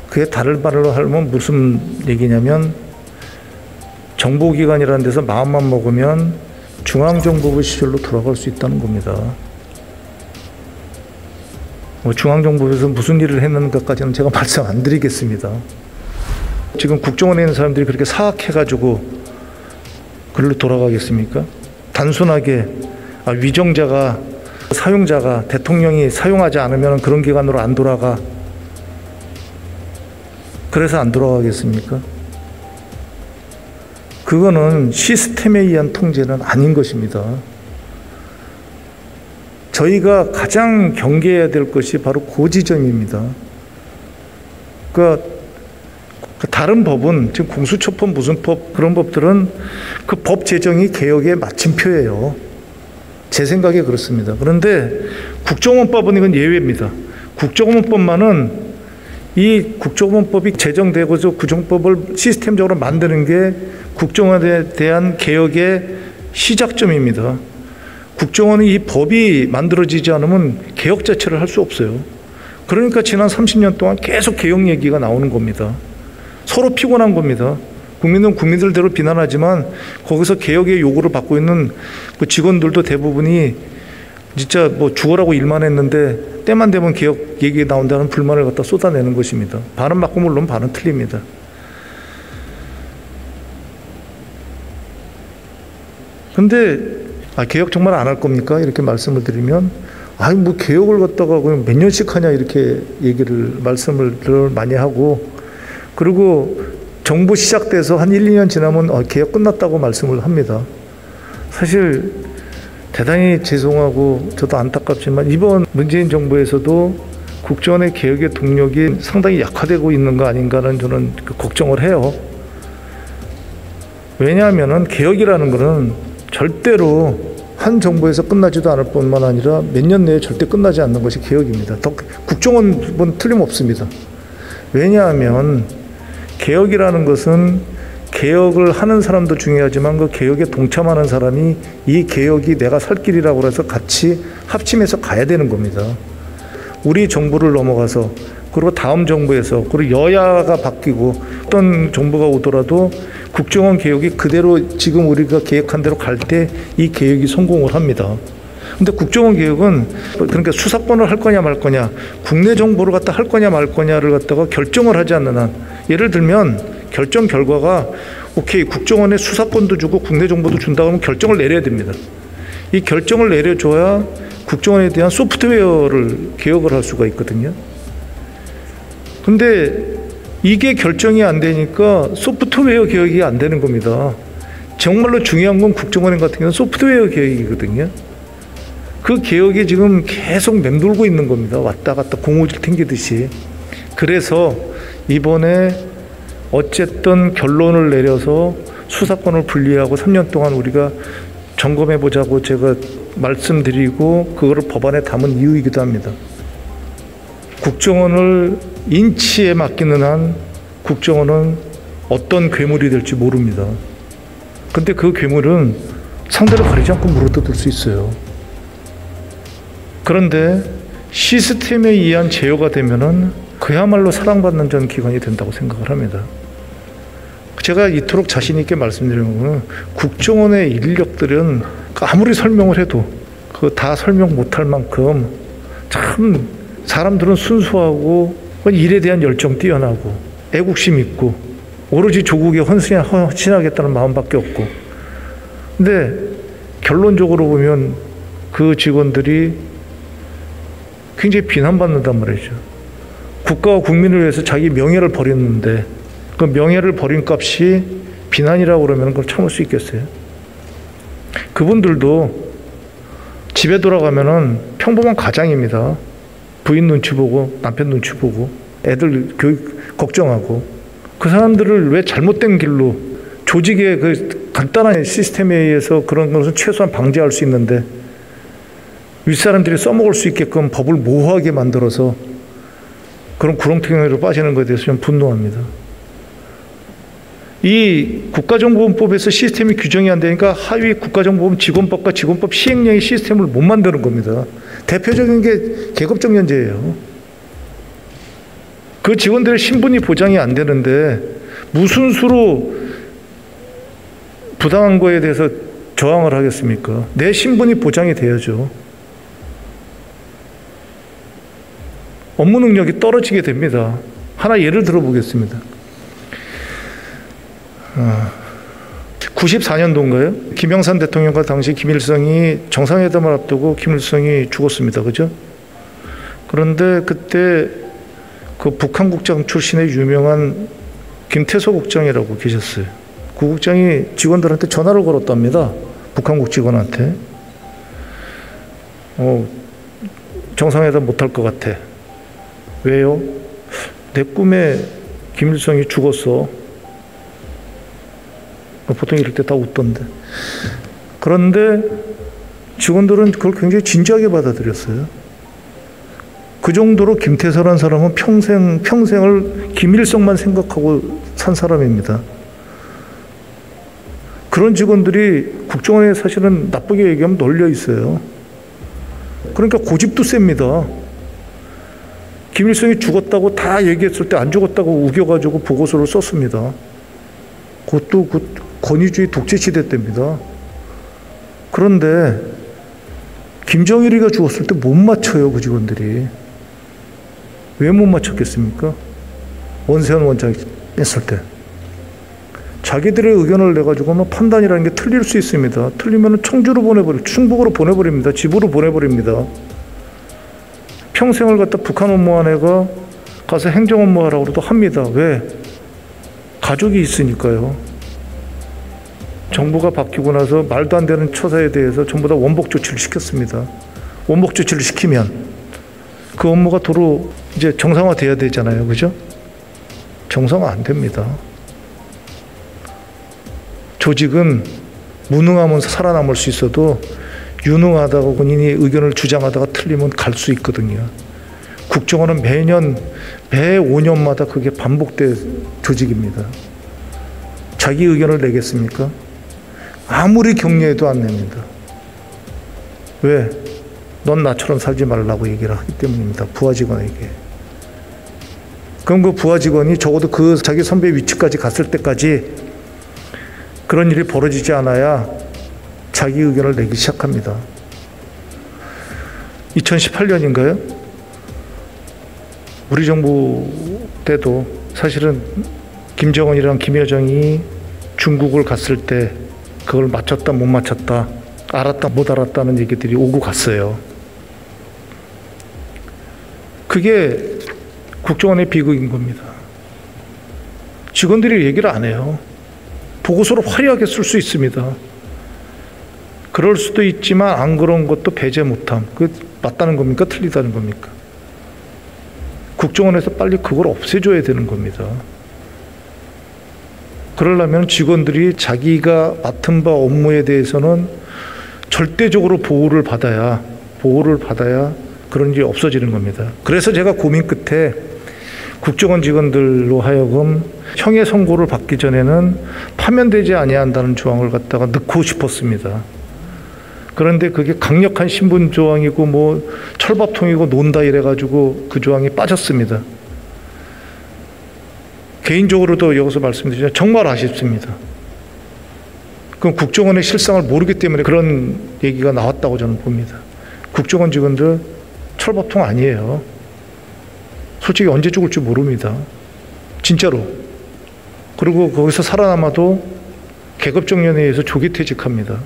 그게 다른 말로 하면 무슨 얘기냐면 정보기관이라는 데서 마음만 먹으면 중앙정보부 시절로 돌아갈 수 있다는 겁니다. 중앙정보부에서 무슨 일을 했는가까지는 제가 말씀 안 드리겠습니다. 지금 국정원에 있는 사람들이 그렇게 사악해가지고 그걸로 돌아가겠습니까? 단순하게 위정자가 사용자가 대통령이 사용하지 않으면 그런 기관으로 안 돌아가. 그래서 안 돌아가겠습니까? 그거는 시스템에 의한 통제는 아닌 것입니다. 저희가 가장 경계해야 될 것이 바로 그 지점입니다. 그러니까 다른 법은 지금 공수처법 무슨 법 그런 법들은 그 법 제정이 개혁의 마침표예요. 제 생각에 그렇습니다. 그런데 국정원법은 이건 예외입니다. 국정원법만은 이 국정원법이 제정되고 국정원법을 시스템적으로 만드는 게 국정원에 대한 개혁의 시작점입니다. 국정원이 이 법이 만들어지지 않으면 개혁 자체를 할 수 없어요. 그러니까 지난 30년 동안 계속 개혁 얘기가 나오는 겁니다. 서로 피곤한 겁니다. 국민은 국민들대로 비난하지만 거기서 개혁의 요구를 받고 있는 그 직원들도 대부분이 진짜 죽어라고 일만 했는데 때만 되면 개혁 얘기 나온다는 불만을 갖다 쏟아내는 것입니다. 반은 맞고 물론 반은 틀립니다. 근데 개혁 정말 안 할 겁니까? 이렇게 말씀을 드리면 개혁을 갖다가 그냥 몇 년씩 하냐 이렇게 말씀을 많이 하고, 그리고 정부 시작돼서 한 1, 2년 지나면 개혁 끝났다고 말씀을 합니다. 사실 대단히 죄송하고 저도 안타깝지만 이번 문재인 정부에서도 국정원의 개혁의 동력이 상당히 약화되고 있는 거 아닌가는 저는 걱정을 해요. 왜냐하면 개혁이라는 것은 절대로 한 정부에서 끝나지도 않을 뿐만 아니라 몇 년 내에 절대 끝나지 않는 것이 개혁입니다. 국정원은 틀림없습니다. 왜냐하면 개혁이라는 것은 개혁을 하는 사람도 중요하지만 그 개혁에 동참하는 사람이 이 개혁이 내가 살 길이라고 해서 같이 합심해서 가야 되는 겁니다. 우리 정부를 넘어가서 그리고 다음 정부에서 그리고 여야가 바뀌고 어떤 정부가 오더라도 국정원 개혁이 그대로 지금 우리가 계획한 대로 갈 때 이 개혁이 성공을 합니다. 근데 국정원 개혁은 그러니까 수사권을 할 거냐 말 거냐, 국내 정보를 갖다 할 거냐 말 거냐를 갖다가 결정을 하지 않는 한, 예를 들면 결정 결과가 오케이 국정원에 수사권도 주고 국내 정보도 준다고 하면 결정을 내려야 됩니다. 이 결정을 내려줘야 국정원에 대한 소프트웨어를 개혁을 할 수가 있거든요. 근데 이게 결정이 안 되니까 소프트웨어 개혁이 안 되는 겁니다. 정말로 중요한 건 국정원 같은 경우는 소프트웨어 개혁이거든요. 그 개혁이 지금 계속 맴돌고 있는 겁니다. 왔다 갔다 공호질 튕기듯이. 그래서 이번에 어쨌든 결론을 내려서 수사권을 분리하고 3년 동안 우리가 점검해보자고 제가 말씀드리고 그거를 법안에 담은 이유이기도 합니다. 국정원을 인치에 맡기는 한 국정원은 어떤 괴물이 될지 모릅니다. 근데 그 괴물은 상대를 가리지 않고 물어뜯을 수 있어요. 그런데 시스템에 의한 제어가 되면은 그야말로 사랑받는 전 기관이 된다고 생각을 합니다. 제가 이토록 자신 있게 말씀드리는 것은 국정원의 인력들은 아무리 설명을 해도 그 다 설명 못할 만큼 참 사람들은 순수하고 일에 대한 열정 뛰어나고 애국심 있고 오로지 조국에 헌신하겠다는 마음밖에 없고, 근데 결론적으로 보면 그 직원들이 굉장히 비난받는단 말이죠. 국가와 국민을 위해서 자기 명예를 버렸는데 그 명예를 버린 값이 비난이라고 그러면 그걸 참을 수 있겠어요? 그분들도 집에 돌아가면은 평범한 가장입니다. 부인 눈치 보고 남편 눈치 보고 애들 교육 걱정하고, 그 사람들을 왜 잘못된 길로 조직의 그 간단한 시스템에 의해서 그런 것을 최소한 방지할 수 있는데 윗사람들이 써먹을 수 있게끔 법을 모호하게 만들어서 그런 구렁텅이로 빠지는 것에 대해서 좀 분노합니다. 이 국가정보원법에서 시스템이 규정이 안 되니까 하위 국가정보원 직원법과 직원법 시행령의 시스템을 못 만드는 겁니다. 대표적인 게 계급정년제예요. 그 직원들의 신분이 보장이 안 되는데 무슨 수로 부당한 거에 대해서 저항을 하겠습니까? 내 신분이 보장이 돼야죠. 업무 능력이 떨어지게 됩니다. 하나 예를 들어보겠습니다. 94년도인가요? 김영삼 대통령과 당시 김일성이 정상회담을 앞두고 김일성이 죽었습니다. 그죠? 그런데 그때 그 북한국장 출신의 유명한 김태소 국장이라고 계셨어요. 그 국장이 직원들한테 전화를 걸었답니다. 북한국 직원한테. 정상회담 못할 것 같아. 왜요? 내 꿈에 김일성이 죽었어. 보통 이럴 때 다 웃던데. 그런데 직원들은 그걸 굉장히 진지하게 받아들였어요. 그 정도로 김태서라는 사람은 평생을 김일성만 생각하고 산 사람입니다. 그런 직원들이 국정원에 사실은 나쁘게 얘기하면 널려 있어요. 그러니까 고집도 셉니다. 김일성이 죽었다고 다 얘기했을 때 안 죽었다고 우겨가지고 보고서를 썼습니다. 그것도 그 권위주의 독재시대 때입니다. 그런데 김정일이가 죽었을 때 못 맞춰요, 그 직원들이. 왜 못 맞췄겠습니까? 원세훈 원장이 했을 때. 자기들의 의견을 내가지고 판단이라는 게 틀릴 수 있습니다. 틀리면 충북으로 보내버립니다. 집으로 보내버립니다. 평생을 갖다 북한 업무한 애가 가서 행정 업무하라고 해도 합니다. 왜? 가족이 있으니까요. 정부가 바뀌고 나서 말도 안 되는 처사에 대해서 전부 다 원복 조치를 시켰습니다. 원복 조치를 시키면 그 업무가 도로 이제 정상화돼야 되잖아요. 그죠? 정상화 안 됩니다. 조직은 무능하면서 살아남을 수 있어도 유능하다고 본인이 의견을 주장하다가 틀리면 갈 수 있거든요. 국정원은 매 5년마다 그게 반복된 조직입니다. 자기 의견을 내겠습니까? 아무리 격려해도 안 냅니다. 왜? 넌 나처럼 살지 말라고 얘기를 하기 때문입니다. 부하 직원에게. 그럼 그 부하 직원이 적어도 그 자기 선배 위치까지 갔을 때까지 그런 일이 벌어지지 않아야 자기 의견을 내기 시작합니다. 2018년인가요? 우리 정부 때도 사실은 김정은이랑 김여정이 중국을 갔을 때 그걸 맞췄다 못 맞췄다, 알았다 못 알았다는 얘기들이 오고 갔어요. 그게 국정원의 비극인 겁니다. 직원들이 얘기를 안 해요. 보고서를 화려하게 쓸 수 있습니다. 그럴 수도 있지만 안 그런 것도 배제 못함. 그 맞다는 겁니까? 틀리다는 겁니까? 국정원에서 빨리 그걸 없애줘야 되는 겁니다. 그러려면 직원들이 자기가 맡은 바 업무에 대해서는 절대적으로 보호를 받아야 그런 일이 없어지는 겁니다. 그래서 제가 고민 끝에 국정원 직원들로 하여금 형의 선고를 받기 전에는 파면되지 아니한다는 조항을 갖다가 넣고 싶었습니다. 그런데 그게 강력한 신분 조항이고 뭐 철밥통이고 논다 이래가지고 그 조항이 빠졌습니다. 개인적으로도 여기서 말씀드리자면 정말 아쉽습니다. 그럼 국정원의 실상을 모르기 때문에 그런 얘기가 나왔다고 저는 봅니다. 국정원 직원들 철밥통 아니에요. 솔직히 언제 죽을지 모릅니다. 진짜로. 그리고 거기서 살아남아도 계급정년에 의해서 조기 퇴직합니다.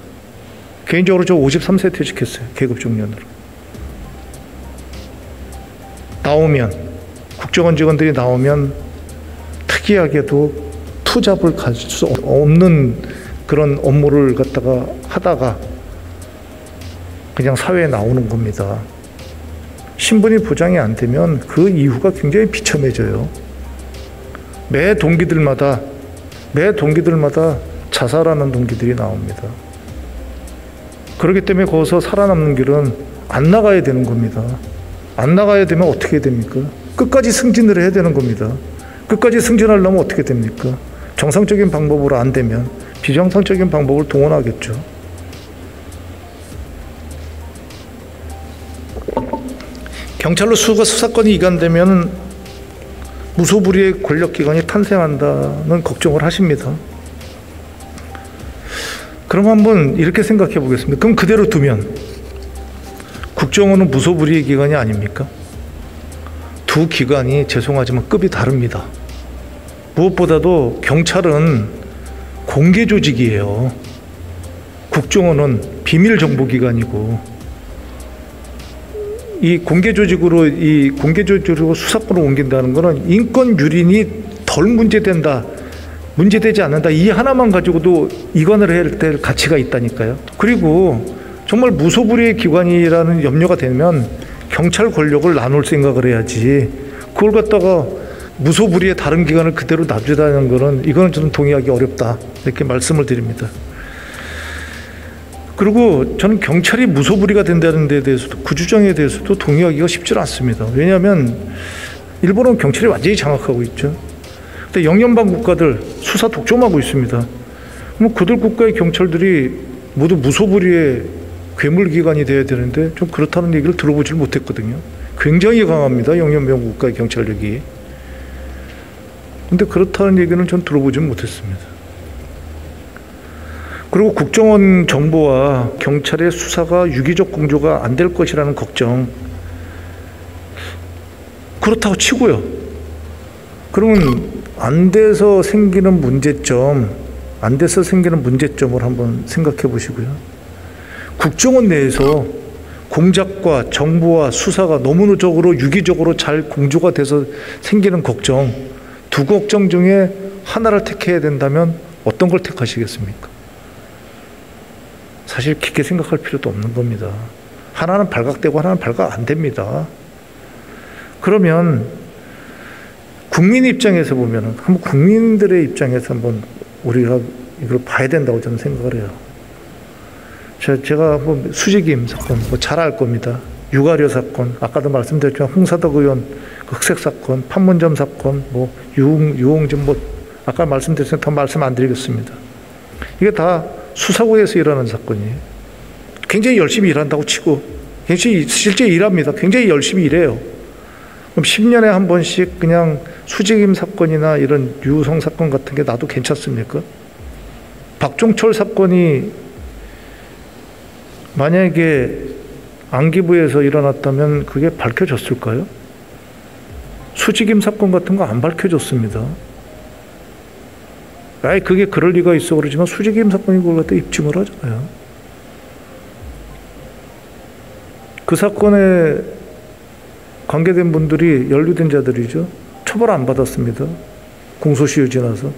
개인적으로 저 53세 퇴직했어요. 계급정년으로. 나오면, 국정원 직원들이 나오면 특이하게도 투잡을 가질 수 없는 그런 업무를 갖다가 하다가 그냥 사회에 나오는 겁니다. 신분이 보장이 안 되면 그 이후가 굉장히 비참해져요. 매 동기들마다 자살하는 동기들이 나옵니다. 그렇기 때문에 거기서 살아남는 길은 안 나가야 되는 겁니다. 안 나가야 되면 어떻게 됩니까? 끝까지 승진을 해야 되는 겁니다. 끝까지 승진하려면 어떻게 됩니까? 정상적인 방법으로 안 되면 비정상적인 방법을 동원하겠죠. 경찰로 수사건이 이관되면 무소불위의 권력기관이 탄생한다는 걱정을 하십니다. 그럼 한번 이렇게 생각해 보겠습니다. 그럼 그대로 두면 국정원은 무소불위의 기관이 아닙니까? 두 기관이 죄송하지만 급이 다릅니다. 무엇보다도 경찰은 공개 조직이에요. 국정원은 비밀 정보기관이고 이 공개 조직으로 수사권을 옮긴다는 것은 인권 유린이 덜 문제되지 않는다. 이 하나만 가지고도 이관을 해야 될 가치가 있다니까요. 그리고 정말 무소불위의 기관이라는 염려가 되면 경찰 권력을 나눌 생각을 해야지. 그걸 갖다가 무소불위의 다른 기관을 그대로 놔두다는 거는 이거는 저는 동의하기 어렵다. 이렇게 말씀을 드립니다. 그리고 저는 경찰이 무소불위가 된다는 데 대해서도 그 주장에 대해서도 동의하기가 쉽지 않습니다. 왜냐하면 일본은 경찰이 완전히 장악하고 있죠. 근데 영연방 국가들 수사 독점하고 있습니다. 그럼 그들 국가의 경찰들이 모두 무소불위의 괴물기관이 돼야 되는데 좀 그렇다는 얘기를 들어보질 못했거든요. 굉장히 강합니다. 영연방 국가의 경찰력이. 근데 그렇다는 얘기는 전 들어보질 못했습니다. 그리고 국정원 정보와 경찰의 수사가 유기적 공조가 안 될 것이라는 걱정. 그렇다고 치고요. 그러면 안 돼서 생기는 문제점을 한번 생각해 보시고요. 국정원 내에서 공작과 정보와 수사가 너무적으로 유기적으로 잘 공조가 돼서 생기는 걱정, 두 걱정 중에 하나를 택해야 된다면 어떤 걸 택하시겠습니까? 사실 깊게 생각할 필요도 없는 겁니다. 하나는 발각되고 하나는 발각 안 됩니다. 그러면 국민 입장에서 보면은 한번 국민들의 입장에서 한번 우리가 이걸 봐야 된다고 저는 생각을 해요. 제가 뭐 수직임 사건 뭐 잘 알 겁니다. 유가려 사건, 아까도 말씀드렸지만 홍사덕 의원 흑색 사건, 판문점 사건, 뭐 유홍진 뭐 아까 말씀드렸으니까 더 말씀 안 드리겠습니다. 이게 다 수사국에서 일하는 사건이에요. 굉장히 열심히 일한다고 치고 실제 일합니다. 굉장히 열심히 일해요. 그럼 10년에 한 번씩 그냥 수직임 사건이나 이런 유성 사건 같은 게 나도 괜찮습니까? 박종철 사건이 만약에 안기부에서 일어났다면 그게 밝혀졌을까요? 수직임 사건 같은 거 안 밝혀졌습니다. 아예 그게 그럴 리가 있어 그러지만 수직임 사건인 걸 갖다 입증을 하잖아요. 그 사건의 관계된 분들이 연루된 자들이죠. 처벌 안 받았습니다. 공소시효 지나서.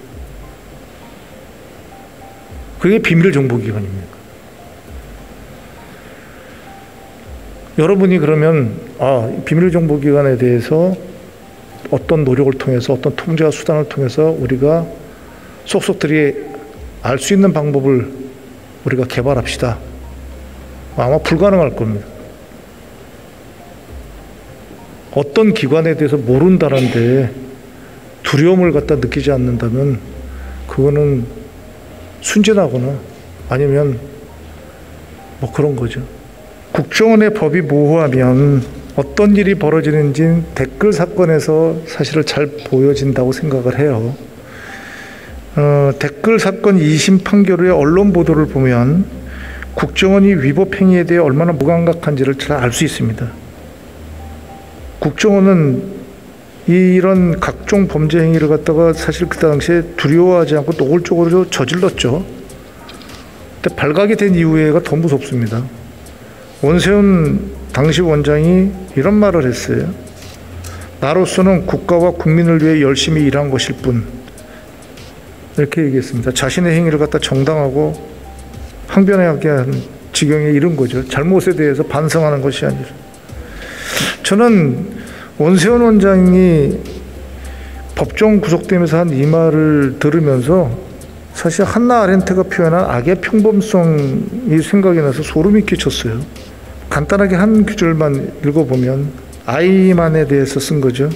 그게 비밀정보기관입니까? 여러분이 그러면 비밀정보기관에 대해서 어떤 노력을 통해서 어떤 통제와 수단을 통해서 우리가 속속들이 알 수 있는 방법을 우리가 개발합시다. 아마 불가능할 겁니다. 어떤 기관에 대해서 모른다는데 두려움을 갖다 느끼지 않는다면 그거는 순진하거나 아니면 뭐 그런 거죠. 국정원의 법이 모호하면 어떤 일이 벌어지는지 댓글 사건에서 사실을 잘 보여진다고 생각을 해요. 댓글 사건 2심 판결 후에 언론 보도를 보면 국정원이 위법 행위에 대해 얼마나 무감각한지를 잘 알 수 있습니다. 국정원은 이런 각종 범죄 행위를 갖다가 사실 그 당시에 두려워하지 않고 노골적으로 저질렀죠. 근데 발각이 된 이후에가 더 무섭습니다. 원세훈 당시 원장이 이런 말을 했어요. 나로서는 국가와 국민을 위해 열심히 일한 것일 뿐. 이렇게 얘기했습니다. 자신의 행위를 갖다 정당하고 항변하게 한 지경에 이른 거죠. 잘못에 대해서 반성하는 것이 아니라. 저는 원세훈 원장이 법정 구속되면서 한 이 말을 들으면서 사실 한나 아렌트가 표현한 악의 평범성이 생각이 나서 소름이 끼쳤어요. 간단하게 한 구절만 읽어보면 아이만에 대해서 쓴 거죠.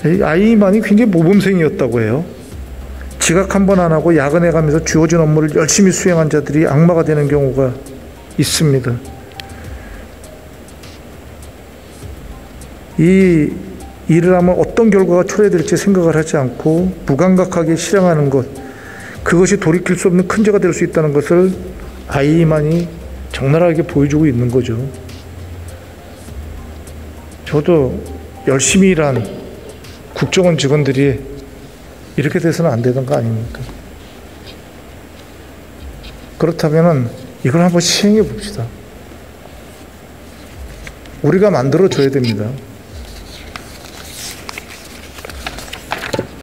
이 아이만이 굉장히 모범생이었다고 해요. 지각 한 번 안 하고 야근해 가면서 주어진 업무를 열심히 수행한 자들이 악마가 되는 경우가 있습니다. 이 일을 하면 어떤 결과가 초래될지 생각을 하지 않고 무감각하게 실행하는 것, 그것이 돌이킬 수 없는 큰 죄가 될 수 있다는 것을 아이만이 적나라하게 보여주고 있는 거죠. 저도 열심히 일한 국정원 직원들이 이렇게 돼서는 안 되는 거 아닙니까? 그렇다면 이걸 한번 시행해 봅시다. 우리가 만들어줘야 됩니다.